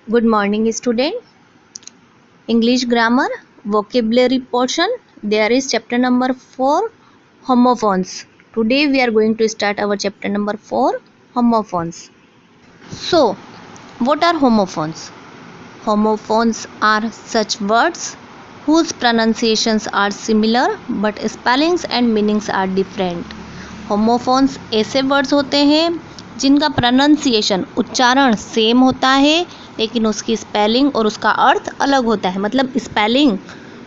Good morning, student. English grammar vocabulary portion. There is chapter number 4, homophones. Today we are going to start our chapter number 4, homophones. So, what are homophones? Homophones are such words whose pronunciations are similar but spellings and meanings are different. Homophones ऐसे words होते हैं जिनका pronunciation उच्चारण same होता है लेकिन उसकी spelling और उसका अर्थ अलग होता है। मतलब स्पेलिंग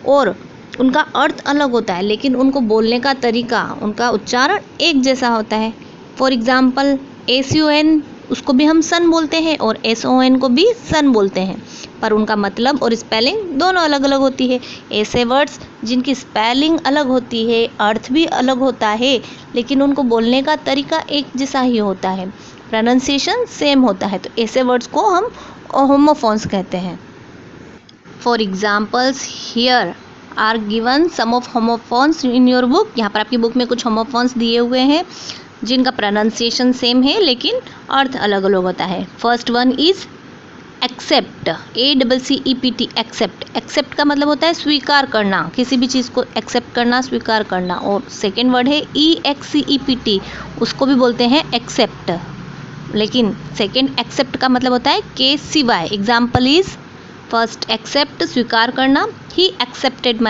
और उनका अर्थ अलग होता है लेकिन उनको बोलने का तरीका, उनका उच्चारण एक जैसा होता है। फॉर एग्जाम्पल SUN, उसको भी हम सन बोलते हैं और SON को भी सन बोलते हैं, पर उनका मतलब और स्पेलिंग दोनों अलग अलग होती है। ऐसे वर्ड्स जिनकी स्पेलिंग अलग होती है, अर्थ भी अलग होता है, लेकिन उनको बोलने का तरीका एक जैसा ही होता है, प्रोनाउंसिएशन सेम होता है, तो ऐसे वर्ड्स को हम होमोफोन्स कहते हैं। For examples here are given some of homophones in your book. यहाँ पर आपकी बुक में कुछ होमोफोन्स दिए हुए हैं जिनका प्रोनाउंसिएशन सेम है लेकिन अर्थ अलग अलग होता है। First one is accept, ACCEPT, accept. Accept का मतलब होता है स्वीकार करना, किसी भी चीज़ को एक्सेप्ट करना, स्वीकार करना। और सेकेंड वर्ड है EXCEPT, उसको भी बोलते हैं एक्सेप्ट, लेकिन सेकेंड एक्सेप्ट का मतलब होता है के सिवाय। एग्जाम्पल इज फर्स्ट एक्सेप्ट, स्वीकार करना, ही एक्सेप्टेड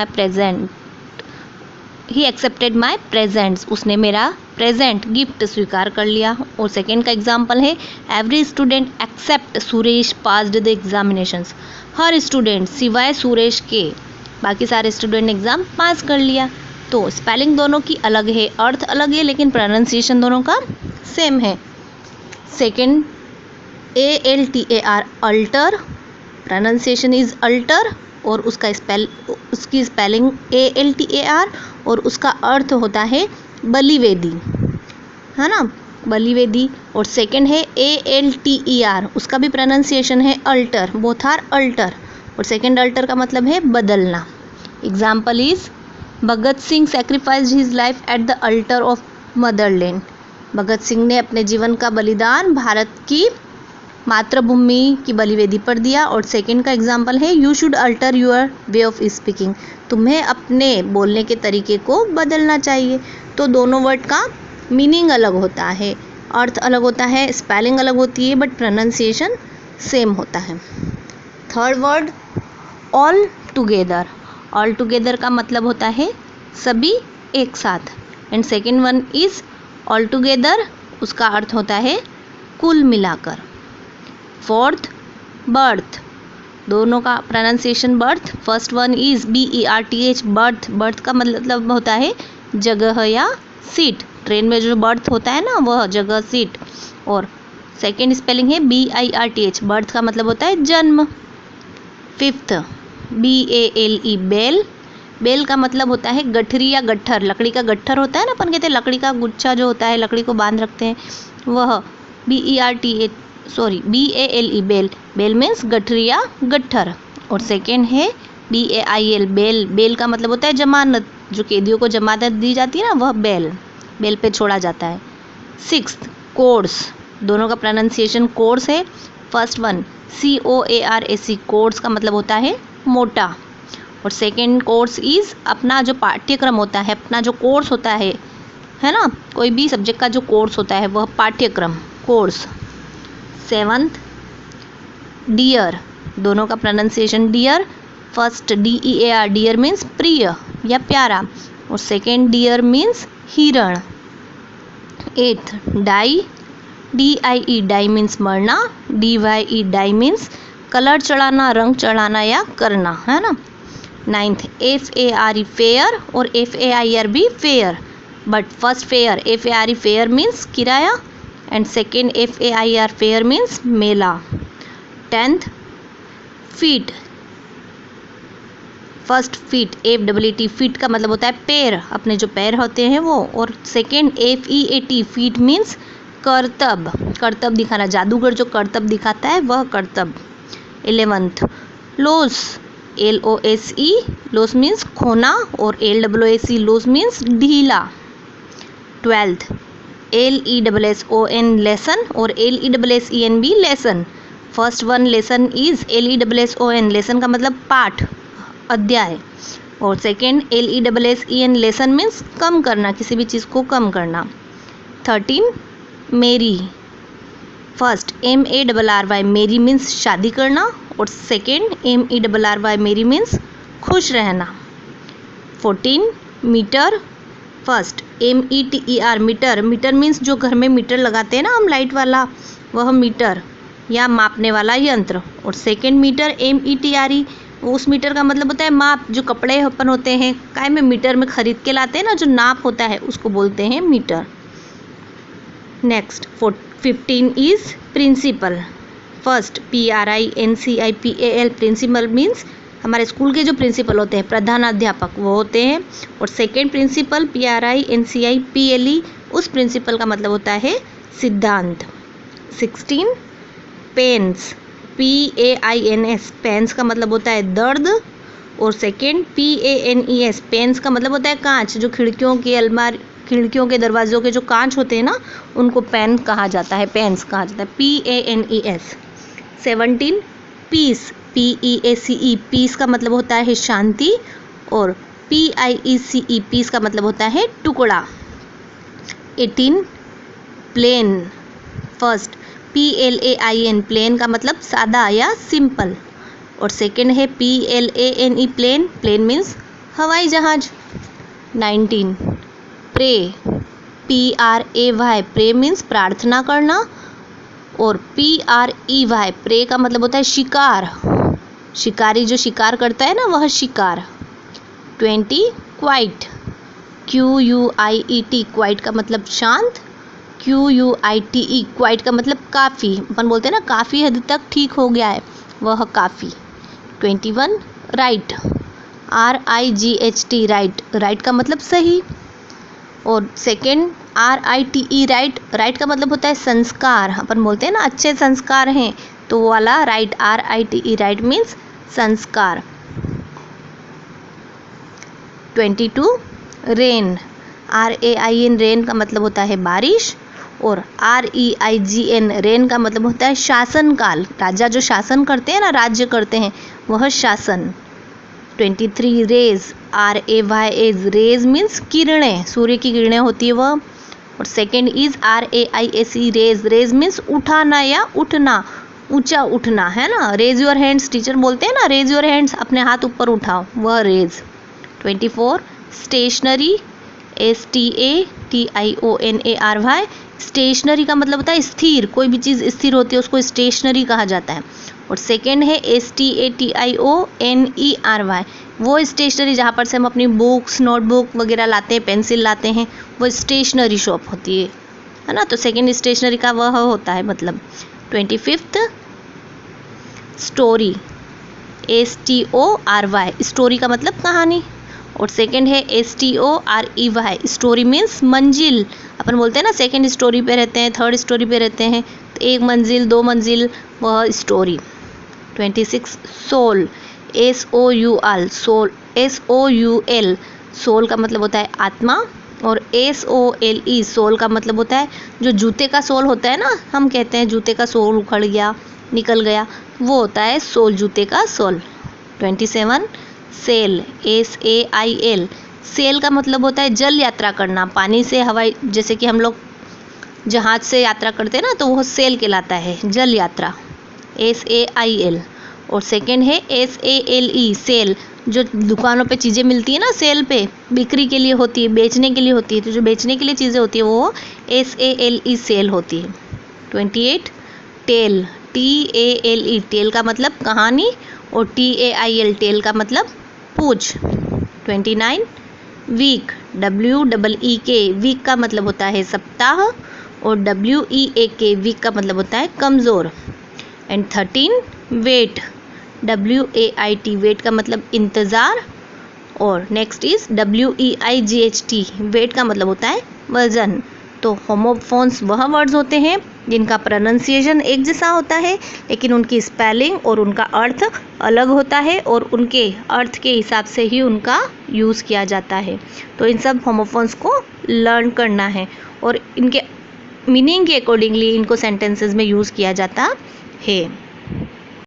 माई प्रेजेंट्स, उसने मेरा प्रेजेंट गिफ्ट स्वीकार कर लिया। और सेकेंड का एग्जाम्पल है every student except Suresh passed the examinations, हर स्टूडेंट सिवाय सुरेश के बाकी सारे स्टूडेंट ने एग्ज़ाम पास कर लिया। तो स्पेलिंग दोनों की अलग है, अर्थ अलग है, लेकिन प्रोनाउंसिएशन दोनों का सेम है। Second ALTER, alter, pronunciation is alter और उसकी स्पेलिंग ALTER और उसका अर्थ होता है बलिवेदी, है ना, बलिवेदी। और सेकंड है ALTER, उसका भी प्रोनाउंसिएशन है अल्टर, बोथ आर अल्टर, और सेकंड अल्टर का मतलब है बदलना। Example is Bhagat Singh sacrificed his life at the altar of motherland, Bhagat Singh ने अपने जीवन का बलिदान भारत की मातृभूमि की बलिवेदी पर दिया। और सेकंड का एग्जाम्पल है you should alter your way of speaking, तुम्हें अपने बोलने के तरीके को बदलना चाहिए। तो दोनों वर्ड का मीनिंग अलग होता है, अर्थ अलग होता है, स्पेलिंग अलग होती है, बट प्रोनाउंसिएशन सेम होता है। Third word all together, all together का मतलब होता है सभी एक साथ। And second one is all together, उसका अर्थ होता है कुल मिलाकर। फोर्थ बर्थ, दोनों का pronunciation birth. First one is BERTH, birth, birth का मतलब होता है जगह या सीट, ट्रेन में जो बर्थ होता है ना वह जगह, सीट। और सेकेंड स्पेलिंग है BIRTH, बर्थ का मतलब होता है जन्म। फिफ्थ BALE, बेल, बेल का मतलब होता है गठरी या गट्ठर, लकड़ी का गट्ठर होता है ना, अपन कहते हैं लकड़ी का गुच्छा जो होता है, लकड़ी को बांध रखते हैं, वह BALE, बेल, बेल मीन्स गठरी या गट्ठर। और सेकेंड है BAIL, बेल, बेल का मतलब होता है जमानत, जो कैदियों को जमानत दी जाती है ना वह बेल, बेल पे छोड़ा जाता है। सिक्स्थ कोर्स, दोनों का प्रोनाउंसिएशन कोर्स है। फर्स्ट वन COARS, कोर्स का मतलब होता है मोटा, और सेकेंड कोर्स इज अपना जो पाठ्यक्रम होता है, अपना जो कोर्स होता है ना, कोई भी सब्जेक्ट का जो कोर्स होता है वह पाठ्यक्रम, कोर्स। सेवंथ डियर, दोनों का pronunciation dear, first DEAR, dear means प्रिय या प्यारा, और सेकेंड डियर मीन्स हिरण। Eighth die, DIE, die means मरना, DYE, डाई मीन्स कलर चढ़ाना, रंग चढ़ाना या करना, है ना। नाइन्थ FARE, फेयर, और FAIR भी fair, but first fare FARE, fare means किराया, and second FAIR, fair means मेला। Tenth feet, first feet FEET, feet का मतलब होता है पैर, अपने जो पैर होते हैं वो, और सेकेंड FEAT, फीट मीन्स करतब, करतब दिखाना, जादूगर जो करतब दिखाता है वह करतब। 11th loss, LOSE, loss means खोना, और LOOSE, लोस मीन्स ढीला। 12th LESSON, लेसन, और LESSEN भी lesson. First one lesson is LESSON, lesson का मतलब पाठ, अध्याय। और सेकेंड LESSEN, लेसन मीन्स कम करना, किसी भी चीज़ को कम करना। 13 मेरी, फर्स्ट MARRY, मेरी मीन्स शादी करना, और सेकेंड MERRY, मेरी मीन्स खुश रहना। 14 meter, first METER, meter, meter means जो घर में मीटर लगाते हैं ना हम लाइट वाला, वह मीटर या मापने वाला यंत्र। और सेकेंड मीटर METRE, उस मीटर का मतलब होता है माप, जो कपड़े अपन होते हैं काय में मीटर में खरीद के लाते हैं ना, जो नाप होता है उसको बोलते हैं meter. Next 15 is principal, first PRINCIPAL, principal means हमारे स्कूल के जो प्रिंसिपल होते हैं, प्रधानाध्यापक, वो होते हैं। और सेकेंड प्रिंसिपल PRINCIPLE, उस प्रिंसिपल का मतलब होता है सिद्धांत। 16 पेन्स, PAINS, पेन्स का मतलब होता है दर्द। और सेकेंड PANES, पेन्स का मतलब होता है कांच, जो खिड़कियों की अलमारी, खिड़कियों के दरवाजों के जो कांच होते हैं ना, उनको पेन कहा जाता है, पेन्स कहा जाता है, PANES। 17 पीस, PEACE, पीस का मतलब होता है शांति। और PIECE, पीस का मतलब होता है टुकड़ा। 18 प्लेन, फर्स्ट PLAIN, प्लेन का मतलब सादा या सिंपल। और सेकेंड है PLANE, प्लेन, प्लेन मीन्स हवाई जहाज। 19 प्रे, PRAY, प्रे मीन्स प्रार्थना करना। और PREY, प्रे का मतलब होता है शिकार, शिकारी जो शिकार करता है ना, वह शिकार। 20 क्वाइट, QUIET, क्वाइट का मतलब शांत, QUITE, क्वाइट का मतलब काफ़ी, अपन बोलते हैं ना काफ़ी हद तक ठीक हो गया है, वह काफ़ी। 21 राइट, RIGHT, राइट, राइट का मतलब सही। और सेकेंड RITE, राइट, राइट का मतलब होता है संस्कार, अपन बोलते हैं ना अच्छे संस्कार हैं, तो वो वाला राइट, RITE, राइट मीन्स संस्कार। 22 रेन, RAIN, रेन का मतलब होता है बारिश। और REIGN, रेन का मतलब होता है शासन काल, राजा जो शासन करते हैं ना, राज्य करते हैं, वह शासन। 23 रेज, RAYS, रेज मीन्स किरणें, सूर्य की किरणें होती है वह। और second is RAISE, raise, raise means उठाना या उठना, ऊंचा उठना, है ना। रेज योर हैंड्स, टीचर बोलते हैं ना रेज योर हैंड्स, अपने हाथ ऊपर उठाओ, वह रेज। 24 स्टेशनरी, STATIONARY, स्टेशनरी का मतलब होता है स्थिर, कोई भी चीज़ स्थिर होती है उसको स्टेशनरी कहा जाता है। और सेकेंड है STATIONERY, वो स्टेशनरी जहाँ पर से हम अपनी बुक्स, नोटबुक वगैरह लाते हैं, पेंसिल लाते हैं, वो स्टेशनरी शॉप होती है ना। तो सेकेंड स्टेशनरी का वह होता है मतलब। 25 स्टोरी, STORY, स्टोरी का मतलब कहानी। और सेकेंड है STOREY, स्टोरी मीन्स मंजिल, अपन बोलते हैं ना सेकेंड स्टोरी पे रहते हैं, थर्ड स्टोरी पे रहते हैं, तो एक मंजिल, दो मंजिल, वह storey. 26 soul, SOUL, soul, SOUL, soul का मतलब होता है आत्मा। और SOLE, सोल का मतलब होता है जो जूते का सोल होता है ना, हम कहते हैं जूते का सोल उखड़ गया, निकल गया, वो होता है सोल, जूते का सोल। 27 सेल, SAIL, सेल का मतलब होता है जल यात्रा करना, पानी से हवाई, जैसे कि हम लोग जहाज से यात्रा करते हैं ना, तो वह सेल कहलाता है, जल यात्रा, SAIL। और सेकेंड है SALE, सेल, जो दुकानों पे चीज़ें मिलती है ना, सेल पे बिक्री के लिए होती है, बेचने के लिए होती है, तो जो बेचने के लिए चीज़ें होती है वो SALE, सेल होती है। 28 टेल, TALE, टेल का मतलब कहानी। और TAIL, टेल का मतलब पूछ। 29 वीक, WEEK, वीक का मतलब होता है सप्ताह। और WEAK, वीक का मतलब होता है कमज़ोर। एंड 13 वेट, WAIT, वेट का मतलब इंतज़ार। और नेक्स्ट इज WEIGHT, वेट का मतलब होता है वजन। तो होमोफोन्स वह वर्ड्स होते हैं जिनका प्रोनाउंसिएशन एक जैसा होता है, लेकिन उनकी स्पेलिंग और उनका अर्थ अलग होता है, और उनके अर्थ के हिसाब से ही उनका यूज़ किया जाता है। तो इन सब होमोफोन्स को लर्न करना है, और इनके मीनिंग के अकॉर्डिंगली इनको सेंटेंसेस में यूज़ किया जाता है।